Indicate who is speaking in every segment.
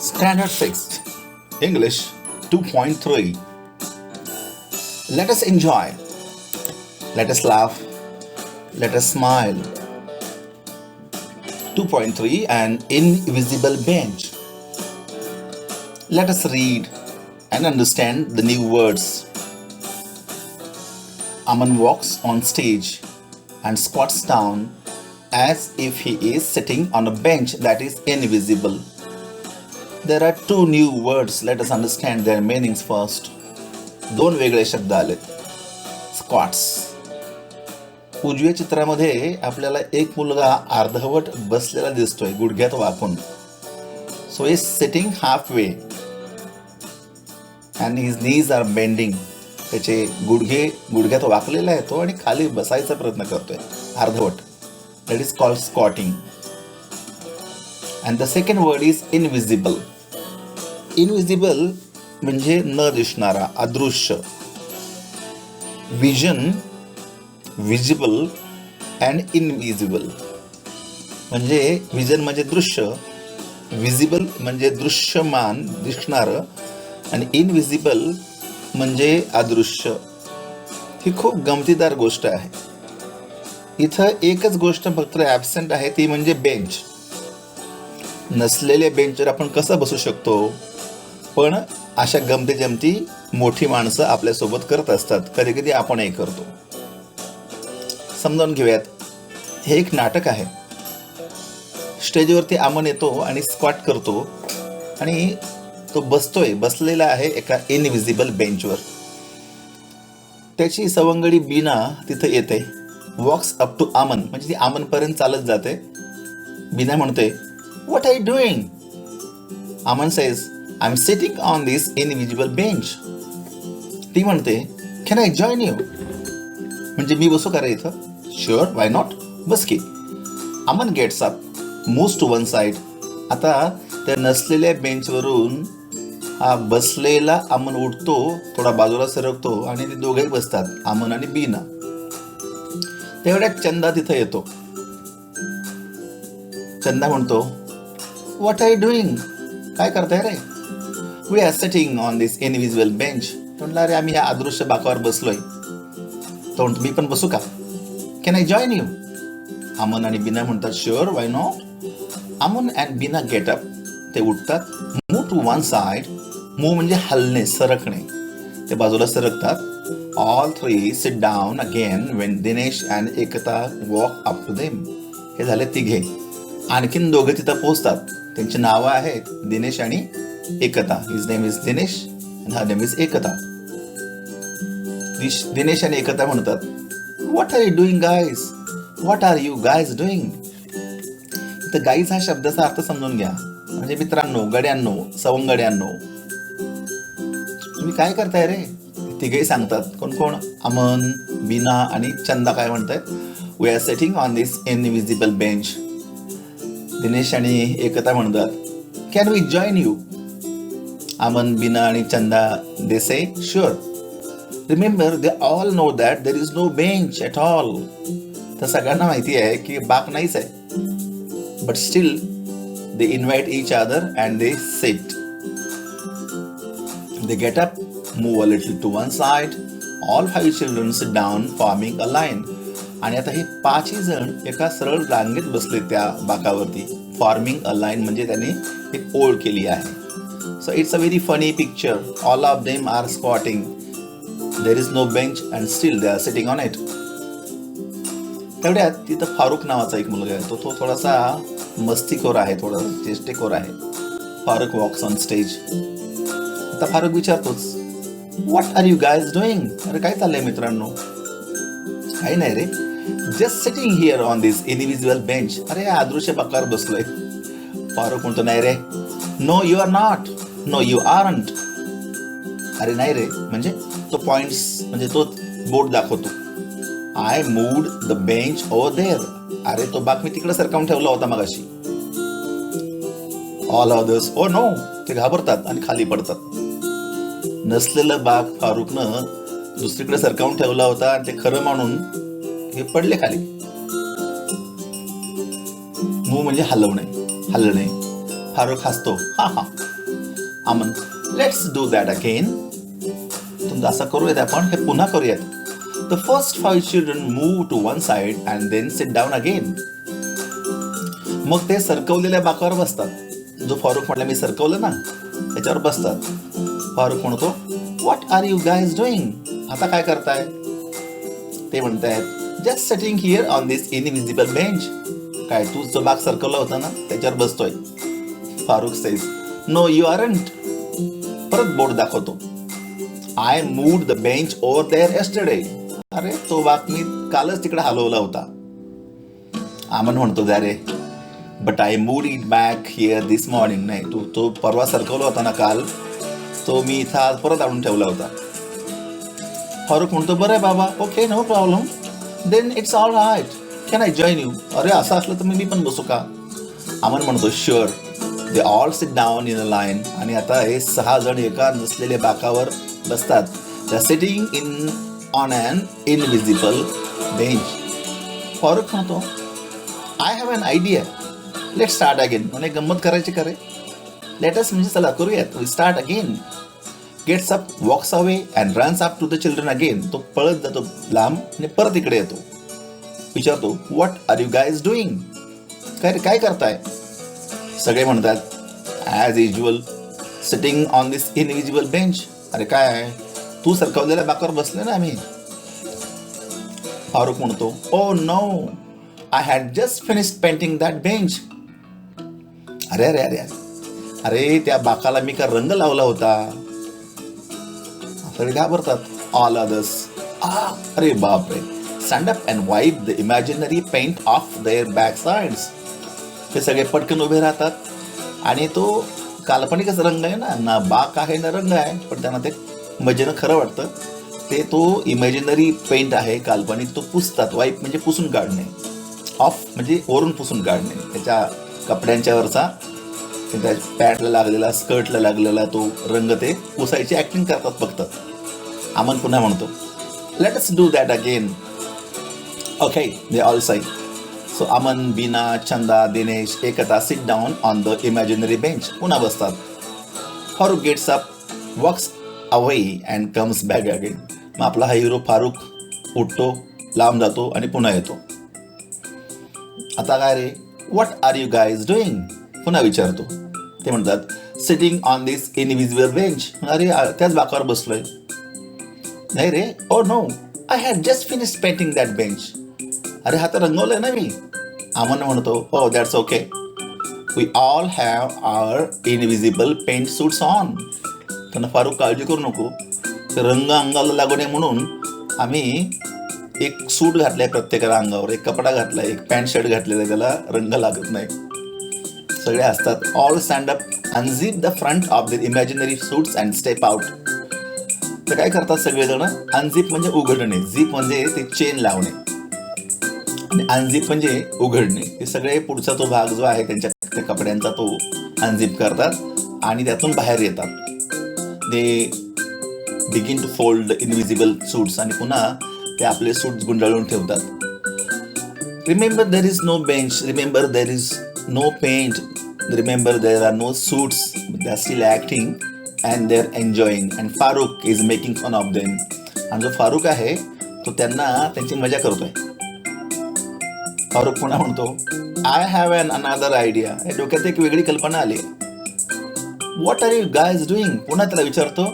Speaker 1: Standard 6 English 2.3. Let us enjoy. Let us laugh. Let us smile. 2.3 An invisible bench. Let us read and understand the new words. Aman walks on stage and squats down as if he is sitting on a bench that is invisible. There are two new words. Let us understand their meanings first. दोन वेगळे शब्द आलेत. Squats. उजव्या चित्रामध्ये आपल्याला एक मुलगा अर्धवट बसलेला दिसतोय गुडघ्यात वाकून. So is sitting half way and his knees R bending. त्याचे गुडघे गुडघ्यात वाकलेला आहे तो आणि खाली बसायचा प्रयत्न करतोय अर्धवट. That is called squatting. And the second word is invisible. Invisible म्हणजे न दिसणारा, अदृश्य. Vision, visible and invisible. म्हणजे विजन म्हणजे दृश्य, विजिबल म्हणजे दृश्यमान दिसणारं आणि इनविजिबल म्हणजे अदृश्य. ही खूप गमतीदार गोष्ट आहे. इथं एकच गोष्ट फक्त ॲब्सेंट आहे, ती म्हणजे बेंच. नसलेल्या बेंचवर आपण कसं बसू शकतो, पण अशा गमती जमती मोठी माणसं आपल्यासोबत करत असतात. कधी कधी आपणही करतो. समजावून घेऊयात. हे एक नाटक आहे. स्टेजवरती अमन येतो आणि स्क्वॉट करतो आणि तो बसलेला आहे एका इनविजिबल बेंचवर. त्याची सवंगडी बीना तिथं येते. वॉक्स अप टू अमन म्हणजे ती अमनपर्यंत चालत जाते. बीना म्हणते, what are you doing? Aman says, I am sitting on this invisible bench. ती म्हणते, कॅन आय जॉईन यू? म्हणजे मी बसू का रे इथं? शुअर, वाय नॉट, बस की. Aman gets up, moves to one side. आता त्या नसलेल्या बेंचवरून हा बसलेला अमन उठतो, थोडा बाजूला सरकतो आणि ते दोघेही बसतात, अमन आणि बीना. तेवढ्यात चंदा तिथं येतो. चंदा म्हणतो, व्हॉट आर यू डुईंग? काय करताय रे? We are sitting on this invisible bench. म्हणलं, अरे आम्ही या अदृश्य बाकावर बसलोय. तो म्हणतो, मी पण बसू का? Can I join you? Aman आणि बीना म्हणतात, sure, why not. Aman and Bina get up. ते उठतात. Move to one side. Move म्हणजे हलणे, सरकणे. ते बाजूला सरकतात. All three sit down again when Dinesh and Ekta walk up to them. हे झाले तिघे. आणखीन दोघे तिथं पोहोचतात. त्यांची नावं आहेत दिनेश आणि Ekta. His name is Dinesh and her name is Ekta. Dinesh आणि एकता म्हणतात, what are you doing guys? What are you guys doing? इथं गाईज हा शब्दाचा अर्थ समजून घ्या. म्हणजे मित्रांनो, गड्यांनो, सवंगड्यांनो, तुम्ही काय करताय रे? तिघेही सांगतात. कोण कोण? अमन, बीना आणि चंदा काय म्हणतायत? We are sitting on this invisible bench. Dinesh आणि एकता म्हणतात, can we join you? Aman, Beena आणि Chanda they say, sure. Remember, they all know that there is no bench at all. तर सगळ्यांना माहिती आहे की बाक नाहीच आहे. But still they invite each other and they sit. They get up, move a little to one side. All five children sit down forming a line. आणि आता हे पाचही जण एका सरळ रांगेत बसले त्या बाकावरती. फॉर्मिंग अ लाईन म्हणजे त्यांनी एक ओळ केली आहे. So it's a very funny picture. All of them are squatting. There is no bench and still they are sitting on it. तेवढ्यात तिथं फारुख नावाचा एक मुलगा आहे. तो थोडासा मस्तीखोर आहे, थोडा चेष्टेखोर आहे. Farukh walks on stage. आता फारुख विचारतोच, what are you guys doing? अरे काय चाललंय मित्रांनो? काही नाही रे, just sitting here on this invisible bench. अरे अदृश्य बाकावर बसलोय. फारुख म्हणतो, नाही रे. No you are not. No you aren't. अरे नाही रे, म्हणजे तो पॉइंट्स म्हणजे तो बोर्ड दाखवतो. I moved the bench over there. अरे तो बाक मी तिकडे सरकावून ठेवला होता मगाशी. All others, oh no. ते घाबरतात आणि खाली पडतात. नसलेलं बाक फारुखनं दुसरीकडे सरकावून ठेवला होता आणि ते खरं म्हणून हे पडले खाली. मूव म्हणजे हलवणे, हलणे. फारुख हसतो, हा हा. Aman, let's do that again. तुमचं असं करूयात आपण, हे पुन्हा करूयात. The first 5 children move to one side and then sit down again. मग ते सरकवलेल्या बाकावर बसतात. जो फारुख म्हटला मी सरकवलं ना, त्याच्यावर बसतात. फारुख म्हणतो, what are you guys doing? आता काय करताय? ते म्हणतायत, just sitting here on this invisible bench. काय तू जो बाग सरकवला होता ना, त्याच्यावर बसतोय. Farukh says, no you aren't. परत बोर्ड दाखवतो. I moved the bench over there yesterday. अरे तो बाग मी कालच तिकडे हलवला होता. अमन म्हणतो, अरे but I moved it back here this morning. नाही, तू तो परवा सरकवला होता ना काल, तो मी इथं आज परत आणून ठेवला होता. फारुख म्हणतो, बरं आहे बाबा, okay, no problem, then it's all right, can I join you? अरे असं असलं तर मी पण बसू का? अमन म्हणतो, sure. They all sit down in a line. आणि आता हे 6 जण एका नसलेल्या बाकावर बसतात. They sitting in on an invisible bench. Farukh म्हणतो, I have an idea, let start again. म्हणजे गंमत करायची करे, लेटस म्हणजे चला करूयात. We start again. Gets up, walks away and runs up to the children again. तो पळत जातो लांब आणि परत इकडे येतो. विचारतो, what are you guys doing? काय करताय? सगळे म्हणतात, as usual sitting on this invisible bench. अरे काय, तू सरकवलेल्या बाकावर बसले ना आम्ही. फारुख म्हणतो, oh no, I had just finished painting that bench. अरे अरे अरे अरे अरे त्या बाकाला मी का रंग लावला होता. सगळे घाबरतात. ऑल अदर्स, अरे बापरे, stand up and wipe the imaginary paint off their back sides. हे सगळे पटकन उभे राहतात आणि तो काल्पनिकच रंग आहे ना बाक आहे ना रंग आहे, पण त्यांना ते मजेनं खरं वाटतं. ते तो इमॅजिनरी पेंट आहे काल्पनिक, तो पुसतात. वाईप म्हणजे पुसून काढणे, ऑफ म्हणजे वरून पुसून काढणे. त्याच्या कपड्यांच्या वरचा, त्या पॅन्टला लागलेला, स्कर्टला लागलेला तो रंग ते पुसायची ॲक्टिंग करतात फक्त. अमन पुन्हा म्हणतो, let us do that again. Okay, they all sigh. So Aman, Bina, Chanda, Dinesh Ekta sit down on the imaginary bench. पुन्हा बसतात. Farukh gets up, walks away and comes back again. मग आपला हा हिरो फारुख उठतो, लांब जातो आणि पुन्हा येतो. आता काय रे, what are you guys doing? पुन्हा विचारतो. ते म्हणतात, sitting on this invisible bench. अरे त्याच बाकावर बसलोय. नाही रे, oh no, I had just finished painting that bench. अरे हा तर रंगवलंय ना मी. अमन म्हणतो, हो that's okay, we all have our invisible paint suits on. त्यांना फारुख काळजी करू नको, रंग अंगाला लागू नये म्हणून आम्ही एक सूट घातलाय प्रत्येकाला अंगावर, एक कपडा घातलाय, एक पॅन्ट शर्ट घातलेला, त्याला रंग लागत नाही. सगळे असतात. All stand up, unzip the front of the imaginary suits and step out. तर काय करतात सगळेजण, अनझिप म्हणजे उघडणे, झिप म्हणजे ते चेन लावणे, आणि अनझिप म्हणजे उघडणे. हे सगळे पुढचा तो भाग जो आहे त्यांच्या त्या कपड्यांचा तो अनझिप करतात आणि त्यातून बाहेर येतात. They begin to fold invisible suits. आणि पुन्हा ते आपले सूट्स गुंडाळून ठेवतात. Remember there is no bench, remember there is no paint, remember there are no suits, they are still acting and they are enjoying and Farukh is making fun of them. आणि जो फारुख आहे तो त्यांना त्यांची मजा करतोय. फारुख पुन्हा म्हणतो, I have an another idea. डोक्यात एक वेगळी कल्पना आली. What are you guys doing? पुन्हा त्याला विचारतो,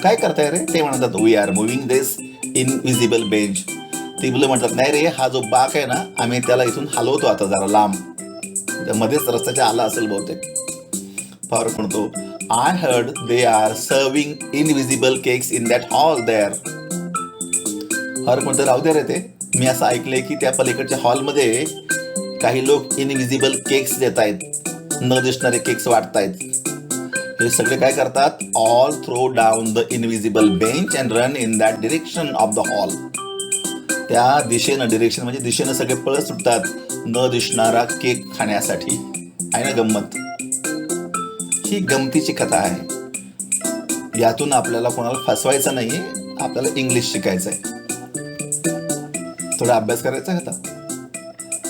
Speaker 1: काय करताय रे? ते म्हणतात, we are moving this invisible bench. ती मुलं म्हणतात, नाही रे, हा जो बाक आहे ना, आम्ही त्याला इथून हलवतो आता जरा लांब, मध्येच रस्त्याच्या आला असेल बहुतेक. फारुख म्हणतो, I heard they are serving invisible cakes in that hall there. Farukh म्हणतो, राहू दे रे, ते मी असं ऐकलंय की त्या पलीकडच्या हॉलमध्ये काही लोक इनविजिबल केक्स देत आहेत, न दिसणारे केक्स वाटतायत. हे सगळे काय करतात, all throw down the invisible bench and run in that direction of the hall. त्या दिशेनं, डिरेक्शन म्हणजे दिशेनं सगळे पळत सुटतात न दिसणारा केक खाण्यासाठी. आहे ना गंमत? ही गमतीची कथा आहे. यातून आपल्याला कोणाला फसवायचं नाहीये, आपल्याला इंग्लिश शिकायचं आहे. थोडा अभ्यास करायचा आहे आता.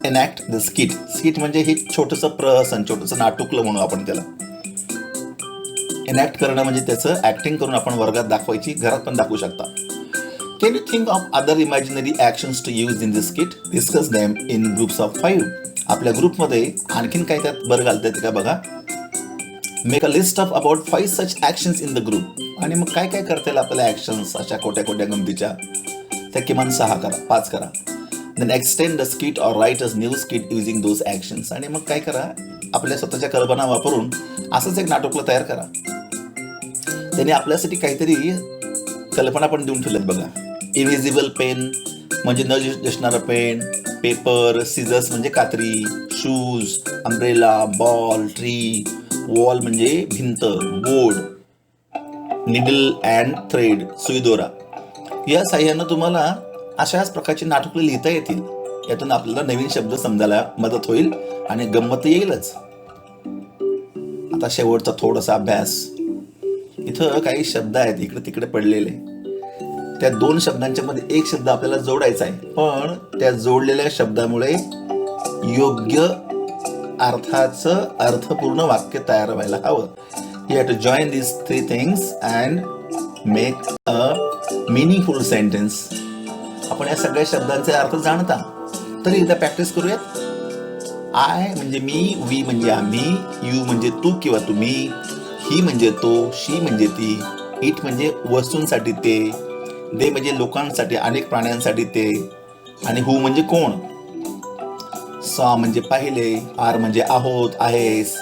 Speaker 1: Enact the skit. स्किट म्हणजे हे छोटंसं प्रहसन, छोटंसं नाटुकलं म्हणू आपण त्याला. एनॅक्ट करणं म्हणजे त्याचं ऍक्टिंग करून आपण वर्गात दाखवायची, घरात पण दाखवू शकता. Can you think of other imaginary actions to use in this kit? Discuss them in groups of 5. आपल्या ग्रुपमध्ये आणखीन काय त्यात बरं घालता येते का बघा. Make a list of about 5 such actions in the group. आणि मग काय काय करता येईल आपल्याला ॲक्शन्स अशा खोट्या खोट्या गमतीच्या, त्या किमान 6 करा, 5 करा. Then extend the skit or write a new skit using those actions. आणि मग काय करा, आपल्या स्वतःच्या कल्पना वापरून असंच एक नाटकलं तयार करा. त्याने आपल्यासाठी काहीतरी कल्पना पण देऊन ठेवल्यात बघा. इनविजिबल पेन म्हणजे न दिसणारा पेन, पेपर, सिझर्स म्हणजे कात्री, shoes, umbrella, ball, tree, wall म्हणजे भिंत, बोर्ड, निडल अँड थ्रेड, सुईदोरा. या साह्यानं तुम्हाला अशाच प्रकारची नाटकं लिहिता येतील. यातून आपल्याला नवीन शब्द समजायला मदत होईल आणि गंमत येईलच. आता शेवटचा थोडासा अभ्यास. इथं काही शब्द आहेत इकडे तिकडे पडलेले. त्या 2 शब्दांच्या मध्ये एक शब्द आपल्याला जोडायचा आहे, पण त्या जोडलेल्या शब्दामुळे योग्य अर्थाचं अर्थपूर्ण वाक्य तयार व्हायला हवं. You have to join these 3 things and make a meaningful sentence. आपण या सगळ्या शब्दांचे अर्थ जाणता, तरी एकदा प्रॅक्टिस करूयात. आय म्हणजे मी, वी म्हणजे आम्ही, यू म्हणजे तू किंवा तुम्ही, ही म्हणजे तो, शी म्हणजे ती, इट म्हणजे वस्तूंसाठी ते, दे म्हणजे लोकांसाठी, अनेक प्राण्यांसाठी ते, आणि हू म्हणजे कोण. सॉ म्हणजे पाहिले, आर म्हणजे आहोत, आहेस,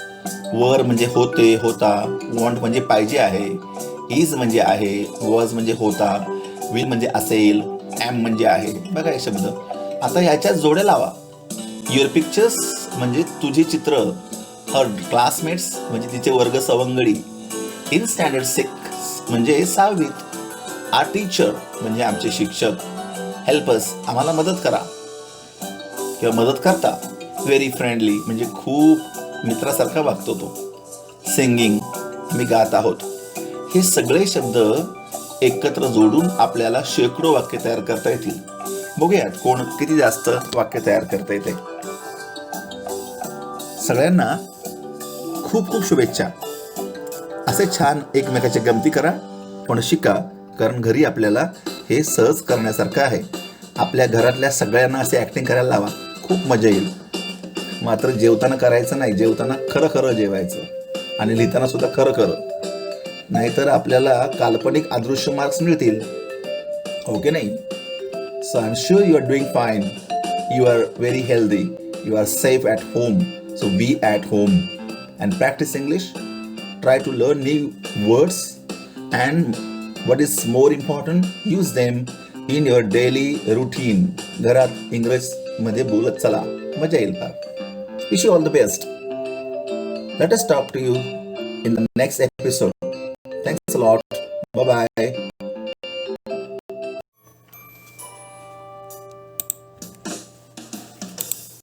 Speaker 1: वर म्हणजे होते, होता, वॉन्ट म्हणजे पाहिजे आहे, इज म्हणजे आहे, वॉज म्हणजे होता, विल म्हणजे असेल, एम म्हणजे आहे. बघा हे शब्द. आता ह्याच्यात जोड्या लावा. युअर पिक्चर्स म्हणजे तुझे चित्र, हर क्लासमेट्स म्हणजे तिचे वर्ग सवंगडी, इन स्टँडर्ड 6 म्हणजे 6वीत, आर टीचर म्हणजे आमचे शिक्षक, हेल्पस आम्हाला मदत करा किंवा मदत करता, व्हेरी फ्रेंडली म्हणजे खूप मित्रासारखा वागतो तो, सिंगिंग आम्ही गात आहोत. हे सगळे शब्द एकत्र जोडून आपल्याला शेकडो वाक्य तयार करता येतील. बघूयात कोण किती जास्त वाक्य तयार करता येते. सगळ्यांना खूप खूप शुभेच्छा. असे छान एकमेकाच्या गमती करा, पण शिका, कारण घरी आपल्याला हे सहज करण्यासारखं आहे. आपल्या घरातल्या सगळ्यांना असे ॲक्टिंग करायला लावा, खूप मजा येईल. मात्र जेवताना करायचं नाही, जेवताना खरं खरं जेवायचं आणि लिहिताना सुद्धा खरं खरं, नाहीतर आपल्याला काल्पनिक अदृश्य मार्क्स मिळतील. ओके नाही. So I am sure you are doing fine. You are very healthy. You are safe at home. So be at home and practise English. Try to learn new words and what is more important, use them in your daily routine. घरात इंग्रजीमध्ये बोलत चला, मजा येईल फार. Wish you all the best. Let us talk to you in the next episode. Thanks a lot. Bye bye.